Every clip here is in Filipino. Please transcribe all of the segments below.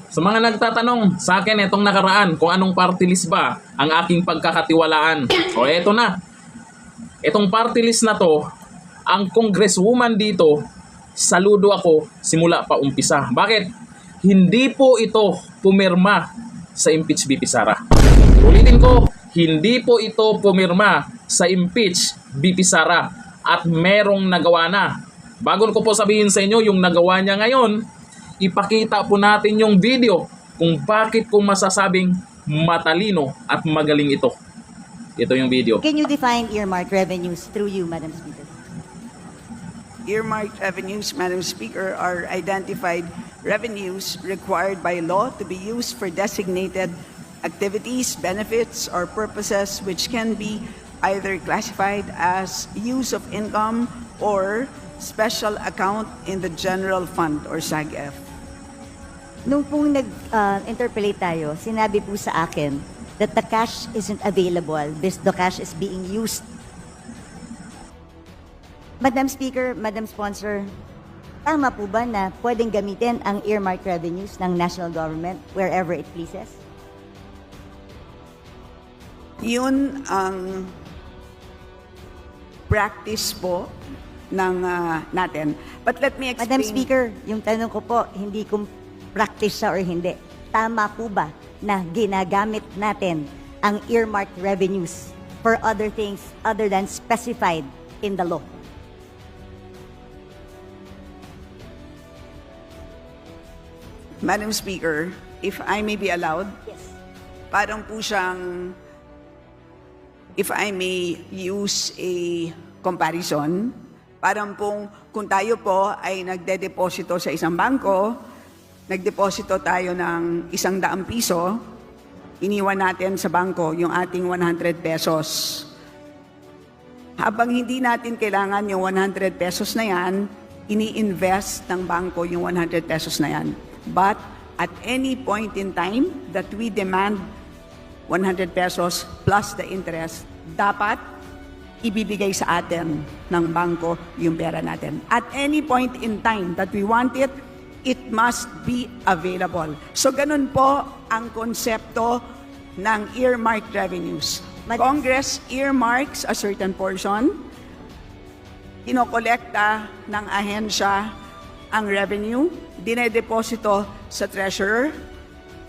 Sa mga nagtatanong sa akin itong nakaraan kung anong party list ba ang aking pagkakatiwalaan. O eto na. Itong party list na to, ang congresswoman dito, saludo ako simula pa umpisa. Bakit? Hindi po ito pumirma sa impeach BP Sara. Ulitin ko, hindi po ito pumirma sa impeach BP Sara at merong nagawa na. Bago ko po sabihin sa inyo yung nagawa niya ngayon, ipakita po natin yung video kung bakit ko masasabing matalino at magaling ito. Ito yung video. Can you define earmark revenues through you, Madam Speaker? Earmarked revenues, Madam Speaker, are identified revenues required by law to be used for designated activities, benefits, or purposes which can be either classified as use of income or special account in the general fund or SAGF. Nung pong nag-interpolate tayo, sinabi po sa akin that the cash isn't available, the cash is being used. Madam Speaker, Madam Sponsor, tama po ba na pwedeng gamitin ang earmark revenues ng national government wherever it pleases? Yun ang practice po ng natin. But let me explain. Madam Speaker, yung tanong ko po, hindi kung practice siya or hindi. Tama po ba na ginagamit natin ang earmark revenues for other things other than specified in the law? Madam Speaker, if I may be allowed, Yes. parang po siyang, if I may use a comparison, parang pong kung tayo po ay nagde-deposito sa isang bangko, nagdeposito tayo ng 100 piso, iniwan natin sa bangko yung ating 100 pesos. Habang hindi natin kailangan yung 100 pesos na yan, ini-invest ng bangko yung 100 pesos na yan. But at any point in time that we demand 100 pesos plus the interest, dapat ibibigay sa atin ng bangko yung pera natin. At any point in time that we want it, it must be available. So ganun po ang konsepto ng earmarked revenues. Congress earmarks a certain portion, kinokolekta ng ahensya ang revenue, dinedeposito sa treasurer,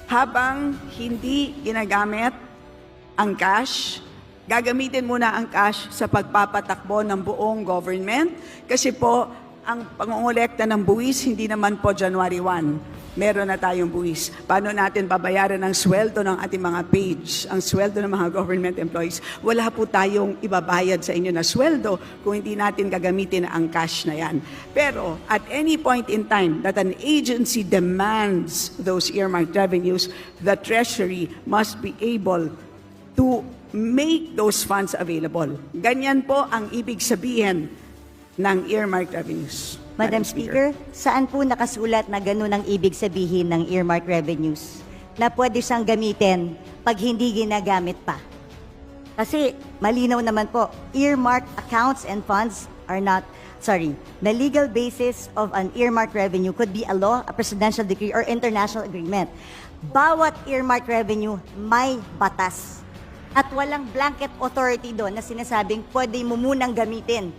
habang hindi ginagamit ang cash, gagamitin muna ang cash sa pagpapatakbo ng buong government kasi po ang pangongolekta ng buwis hindi naman po January 1. Meron na tayong buwis. Paano natin babayaran ang sweldo ng ating mga page, ang sweldo ng mga government employees? Wala po tayong ibabayad sa inyo na sweldo kung hindi natin gagamitin ang cash na yan. Pero at any point in time that an agency demands those earmarked revenues, the Treasury must be able to make those funds available. Ganyan po ang ibig sabihin ng earmarked revenues. Madam Speaker, saan po nakasulat na ganun ang ibig sabihin ng earmark revenues? Na pwede siyang gamitin pag hindi ginagamit pa. Kasi malinaw naman po, earmark accounts and funds are not, the legal basis of an earmark revenue could be a law, a presidential decree, or international agreement. Bawat earmark revenue may batas. At walang blanket authority doon na sinasabing pwede mo munang gamitin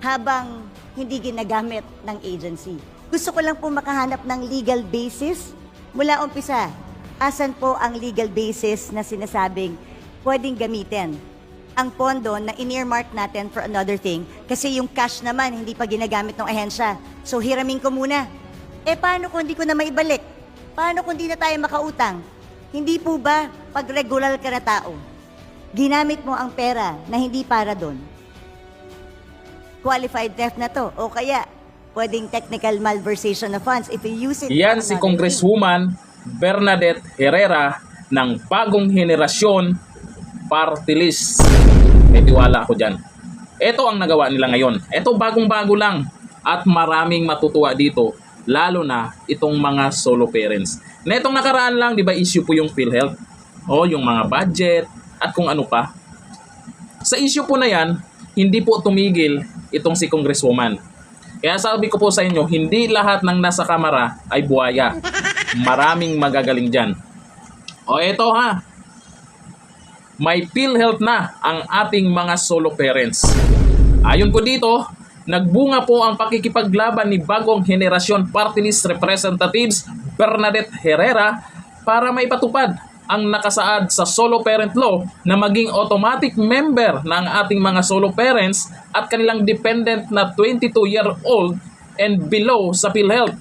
habang hindi ginagamit ng agency. Gusto ko lang po makahanap ng legal basis mula umpisa. Asan po ang legal basis na sinasabing pwedeng gamitin ang pondo na in-earmark natin for another thing kasi yung cash naman hindi pa ginagamit ng ahensya. So hiramin ko muna. Paano kung hindi ko na maibalik? Paano kung hindi na tayo makautang? Hindi po ba pag regular ka na tao, ginamit mo ang pera na hindi para doon? Qualified theft na to. O kaya, pwedeng technical malversation of funds if you use it. Yan si Congresswoman Bernadette Herrera ng Bagong Henerasyon Party List. May tiwala ako dyan. Ito ang nagawa nila ngayon. Ito bagong-bago lang at maraming matutuwa dito, lalo na itong mga solo parents. Na itong nakaraan lang, di ba issue po yung PhilHealth? O yung mga budget at kung ano pa. Sa issue po na yan, hindi po tumigil itong si Congresswoman. Kaya sabi ko po sa inyo, hindi lahat ng nasa kamera ay buhaya. Maraming magagaling dyan. O eto ha, may PhilHealth na ang ating mga solo parents. Ayon ko dito, nagbunga po ang pakikipaglaban ni bagong henerasyon Party List Representatives Bernadette Herrera para maipatupad ang nakasaad sa solo parent law na maging automatic member ng ating mga solo parents at kanilang dependent na 22-year-old and below sa PhilHealth.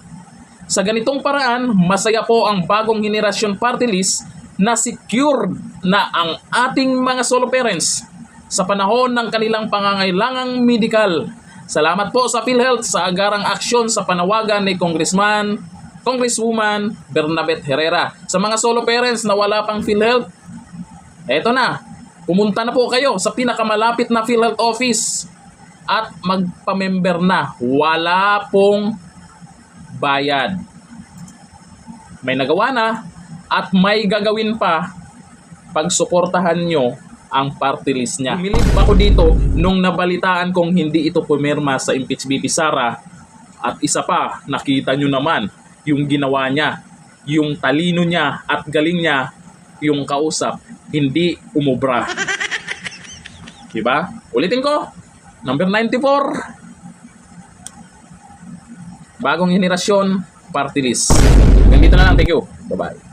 Sa ganitong paraan, masaya po ang bagong henerasyon party list na secured na ang ating mga solo parents sa panahon ng kanilang pangangailangang medikal. Salamat po sa PhilHealth sa agarang aksyon sa panawagan ni Congresswoman Bernadette Herrera. Sa mga solo parents na wala pang PhilHealth, eto na, pumunta na po kayo sa pinakamalapit na PhilHealth office at magpamember na. Wala pong bayad. May nagawa na at may gagawin pa pag suportahan nyo ang party list niya. Umilib ako dito nung nabalitaan kong hindi ito pumirma sa Impeach BP Sara at isa pa, nakita nyo naman yung ginawa niya, yung talino niya at galing niya, yung kausap, hindi umubra. Diba? Ulitin ko, number 94, bagong henerasyon, party list. Ganito na lang, thank you. Bye-bye.